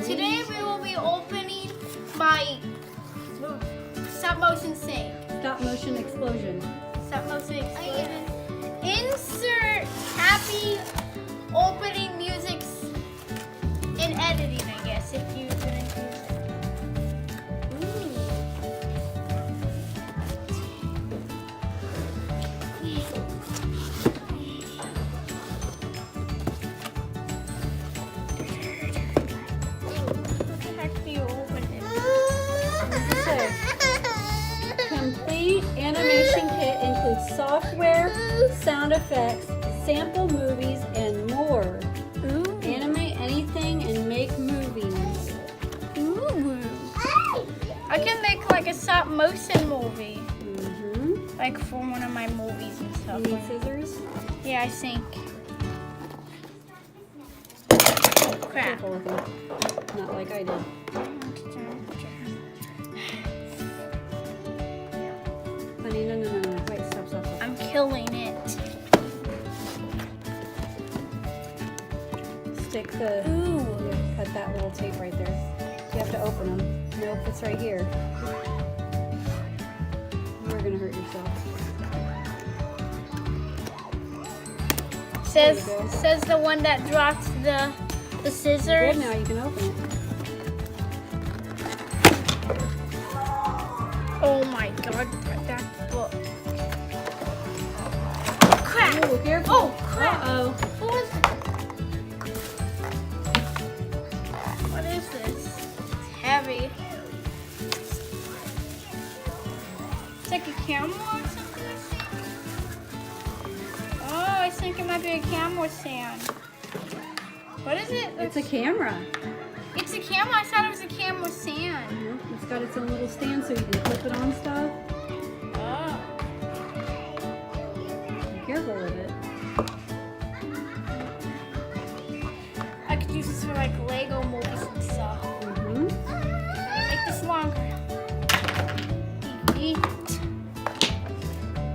Today we will be opening my stop motion sink. Stop motion explosion. Stop motion explosion. Insert happy opening music in editing, I guess, if you're gonna use it. Complete animation kit includes software, sound effects, sample movies, and more. Ooh. Animate anything and make movies. Ooh. I can make like a stop motion movie. Mm-hmm. Like for one of my movies and You stuff. need scissors? Yeah, I think. Crap. Careful with them. Not like I did. Honey, no. Wait, stop. I'm killing it. Stick the... Ooh. Yeah, cut that little tape right there. You have to open them. Nope, it's right here. You're gonna hurt yourself. Says the one that dropped the scissors. Good, now you can open it. Oh my god, that book. Crap! Ooh, careful. Oh, crap! Uh-oh. What is this? It's heavy. It's like a camera or something, I think. Oh, I think it might be a camera stand. What is it? It's a camera. It's a camera. I thought it was a camera stand. Nope, it's got its own little stand so you can clip it on stuff. Oh. Be careful with it. I could use this for like Lego movies and stuff. Mm-hmm. Make this longer. Eat.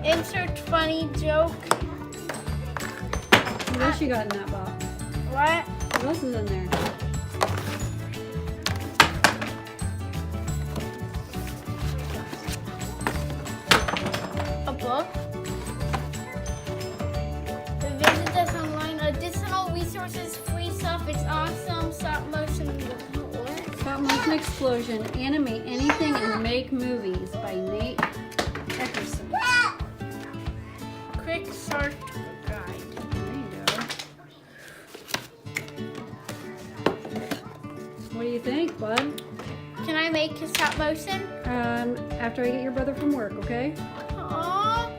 Insert funny joke. What else you got in that box? What? What else is in there? A book. Visit us online. Additional resources, free stuff. It's awesome. Stop motion. What? Stop motion explosion. Animate anything and make movies by Nate Eckerson. Quick start guide. There you go. What do you think, bud? Can I make a stop motion? After I get your brother from work, okay? Aww.